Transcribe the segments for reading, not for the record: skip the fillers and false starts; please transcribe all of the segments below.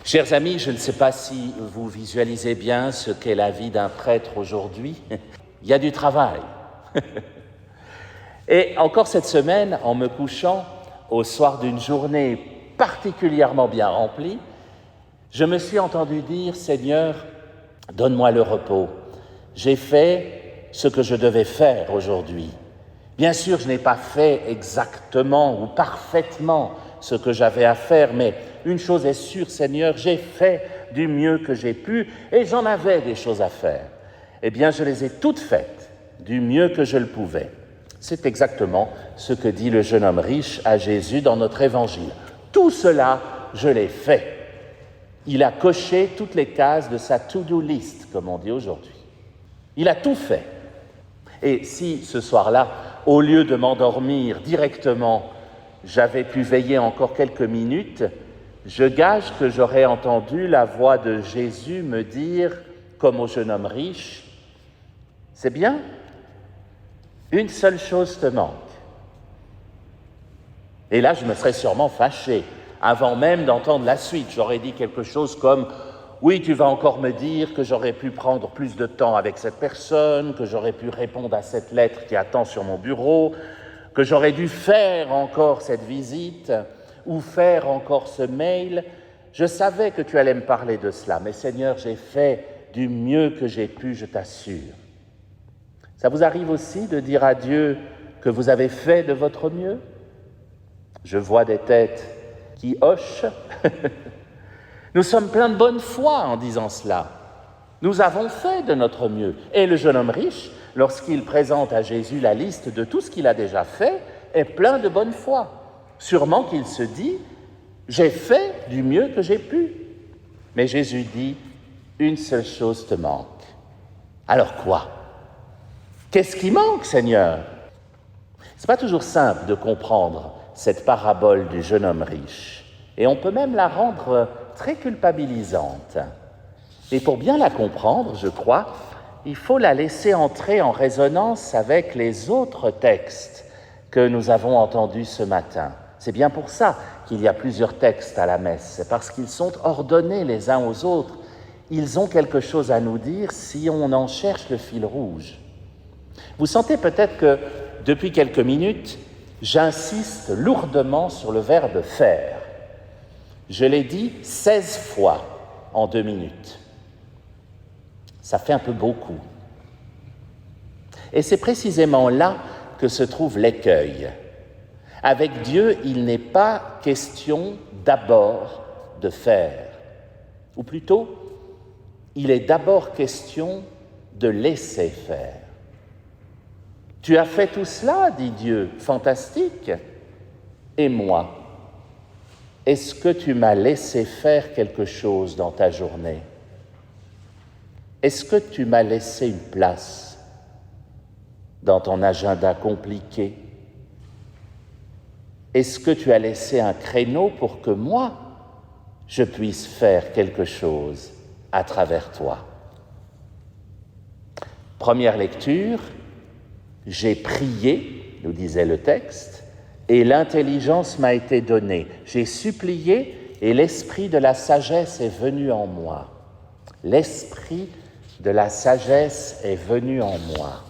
Chers amis, je ne sais pas si vous visualisez bien ce qu'est la vie d'un prêtre aujourd'hui. Il y a du travail. Et encore cette semaine, en me couchant au soir d'une journée particulièrement bien remplie, je me suis entendu dire « Seigneur, donne-moi le repos. J'ai fait ce que je devais faire aujourd'hui. Bien sûr, je n'ai pas fait exactement ou parfaitement ce que j'avais à faire, mais une chose est sûre, Seigneur, j'ai fait du mieux que j'ai pu et j'en avais des choses à faire. Eh bien, je les ai toutes faites du mieux que je le pouvais. » C'est exactement ce que dit le jeune homme riche à Jésus dans notre évangile. Tout cela, je l'ai fait. Il a coché toutes les cases de sa to-do list, comme on dit aujourd'hui. Il a tout fait. Et si ce soir-là, au lieu de m'endormir directement, j'avais pu veiller encore quelques minutes, je gage que j'aurais entendu la voix de Jésus me dire, comme au jeune homme riche, « C'est bien, une seule chose te manque. » Et là, je me serais sûrement fâché, avant même d'entendre la suite. J'aurais dit quelque chose comme « Oui, tu vas encore me dire que j'aurais pu prendre plus de temps avec cette personne, que j'aurais pu répondre à cette lettre qui attend sur mon bureau, que j'aurais dû faire encore cette visite ou faire encore ce mail. Je savais que tu allais me parler de cela, mais Seigneur, j'ai fait du mieux que j'ai pu, je t'assure. » Ça vous arrive aussi de dire à Dieu que vous avez fait de votre mieux? Je vois des têtes qui hochent. Nous sommes pleins de bonne foi en disant cela. Nous avons fait de notre mieux. Et le jeune homme riche, lorsqu'il présente à Jésus la liste de tout ce qu'il a déjà fait, est plein de bonne foi. Sûrement qu'il se dit « J'ai fait du mieux que j'ai pu ». Mais Jésus dit « Une seule chose te manque. » Alors quoi? Qu'est-ce qui manque, Seigneur? C'est pas toujours simple de comprendre cette parabole du jeune homme riche. Et on peut même la rendre très culpabilisante. Et pour bien la comprendre, je crois, il faut la laisser entrer en résonance avec les autres textes que nous avons entendus ce matin. C'est bien pour ça qu'il y a plusieurs textes à la messe. C'est parce qu'ils sont ordonnés les uns aux autres. Ils ont quelque chose à nous dire si on en cherche le fil rouge. Vous sentez peut-être que, depuis quelques minutes, j'insiste lourdement sur le verbe « faire ». Je l'ai dit 16 fois en 2 minutes. Ça fait un peu beaucoup. Et c'est précisément là que se trouve l'écueil. Avec Dieu, il n'est pas question d'abord de faire. Ou plutôt, il est d'abord question de laisser faire. Tu as fait tout cela, dit Dieu, fantastique. Et moi, est-ce que tu m'as laissé faire quelque chose dans ta journée? Est-ce que tu m'as laissé une place dans ton agenda compliqué? Est-ce que tu as laissé un créneau pour que moi, je puisse faire quelque chose à travers toi? Première lecture, j'ai prié, nous disait le texte, et l'intelligence m'a été donnée. J'ai supplié et l'esprit de la sagesse est venu en moi. L'esprit de la sagesse est venu en moi.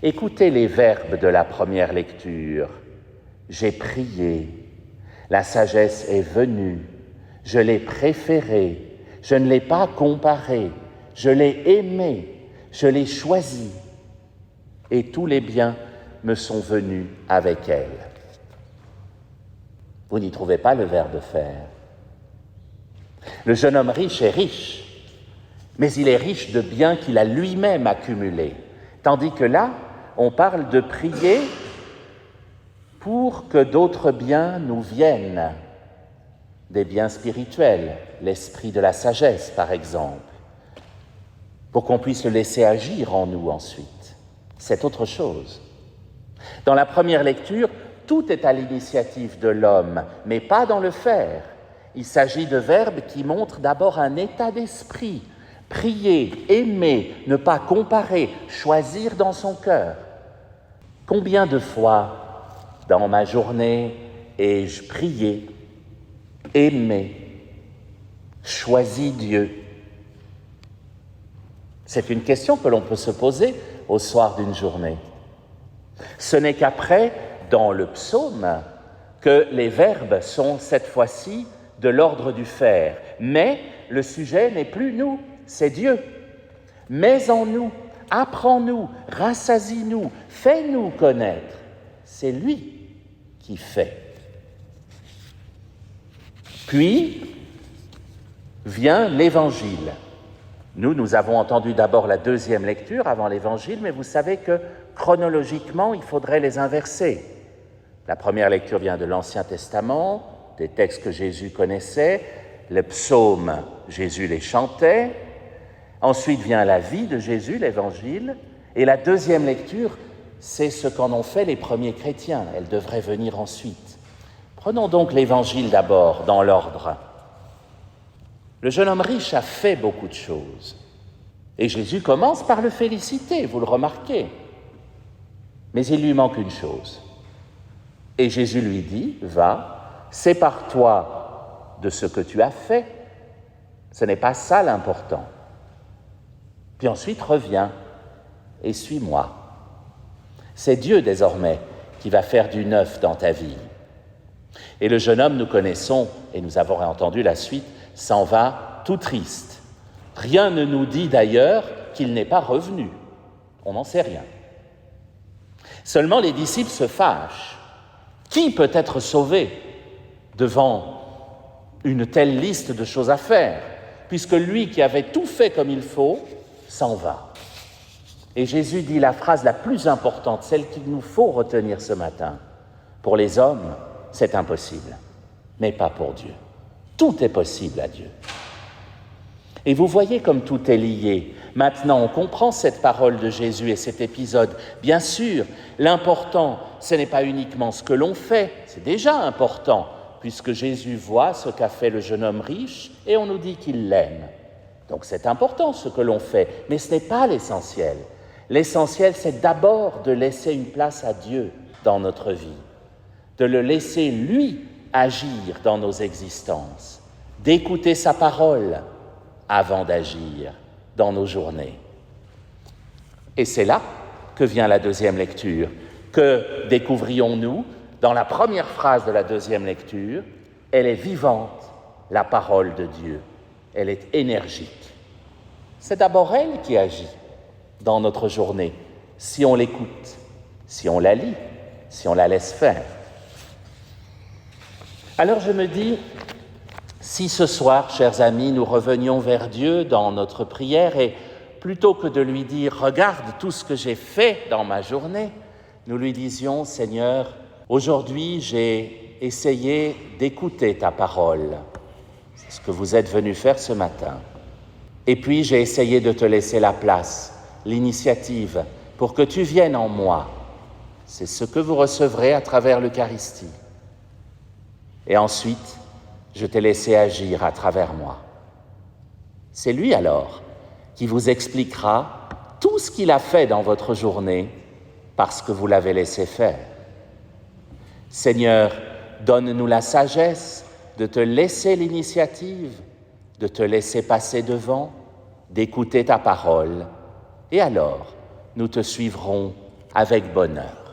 Écoutez les verbes de la première lecture. J'ai prié, la sagesse est venue, je l'ai préférée, je ne l'ai pas comparée, je l'ai aimée, je l'ai choisie, et tous les biens me sont venus avec elle. Vous n'y trouvez pas le verbe faire. Le jeune homme riche est riche, mais il est riche de biens qu'il a lui-même accumulés. Tandis que là, on parle de prier pour que d'autres biens nous viennent, des biens spirituels, l'esprit de la sagesse par exemple, pour qu'on puisse le laisser agir en nous ensuite. C'est autre chose. Dans la première lecture, tout est à l'initiative de l'homme, mais pas dans le faire. Il s'agit de verbes qui montrent d'abord un état d'esprit. Prier, aimer, ne pas comparer, choisir dans son cœur. Combien de fois dans ma journée ai-je prié, aimé, choisi Dieu? C'est une question que l'on peut se poser au soir d'une journée. Ce n'est qu'après, dans le psaume, que les verbes sont cette fois-ci de l'ordre du faire. Mais le sujet n'est plus nous, c'est Dieu. Mets en nous, apprends-nous, rassasie-nous, fais-nous connaître. C'est lui qui fait. Puis vient l'Évangile. Nous avons entendu d'abord la deuxième lecture avant l'Évangile, mais vous savez que chronologiquement, il faudrait les inverser. La première lecture vient de l'Ancien Testament, des textes que Jésus connaissait, les psaumes, Jésus les chantait. Ensuite vient la vie de Jésus, l'Évangile, et la deuxième lecture, c'est ce qu'en ont fait les premiers chrétiens. Elle devrait venir ensuite. Prenons donc l'Évangile d'abord, dans l'ordre. Le jeune homme riche a fait beaucoup de choses. Et Jésus commence par le féliciter, vous le remarquez. Mais il lui manque une chose. Et Jésus lui dit, va, sépare-toi de ce que tu as fait. Ce n'est pas ça l'important. Puis ensuite, reviens et suis-moi. C'est Dieu désormais qui va faire du neuf dans ta vie. Et le jeune homme, nous connaissons, et nous avons entendu la suite, s'en va tout triste. Rien ne nous dit d'ailleurs qu'il n'est pas revenu. On n'en sait rien. Seulement les disciples se fâchent. Qui peut être sauvé devant une telle liste de choses à faire, puisque lui qui avait tout fait comme il faut, s'en va. Et Jésus dit la phrase la plus importante, celle qu'il nous faut retenir ce matin. Pour les hommes, c'est impossible, mais pas pour Dieu. Tout est possible à Dieu. Et vous voyez comme tout est lié. Maintenant, on comprend cette parole de Jésus et cet épisode. Bien sûr, l'important, ce n'est pas uniquement ce que l'on fait, c'est déjà important, puisque Jésus voit ce qu'a fait le jeune homme riche et on nous dit qu'il l'aime. Donc c'est important ce que l'on fait, mais ce n'est pas l'essentiel. L'essentiel, c'est d'abord de laisser une place à Dieu dans notre vie, de le laisser, lui, agir dans nos existences, d'écouter sa parole avant d'agir dans nos journées. Et c'est là que vient la deuxième lecture. Que découvrions-nous dans la première phrase de la deuxième lecture? Elle est vivante, la parole de Dieu. Elle est énergique. C'est d'abord elle qui agit dans notre journée, si on l'écoute, si on la lit, si on la laisse faire. Alors je me dis, si ce soir, chers amis, nous revenions vers Dieu dans notre prière et plutôt que de lui dire « Regarde tout ce que j'ai fait dans ma journée », nous lui disions « Seigneur, aujourd'hui j'ai essayé d'écouter ta parole. C'est ce que vous êtes venu faire ce matin. Et puis j'ai essayé de te laisser la place, l'initiative, pour que tu viennes en moi. C'est ce que vous recevrez à travers l'Eucharistie. Et ensuite, je t'ai laissé agir à travers moi. C'est lui alors qui vous expliquera tout ce qu'il a fait dans votre journée parce que vous l'avez laissé faire. Seigneur, donne-nous la sagesse de te laisser l'initiative, de te laisser passer devant, d'écouter ta parole. Et alors, nous te suivrons avec bonheur.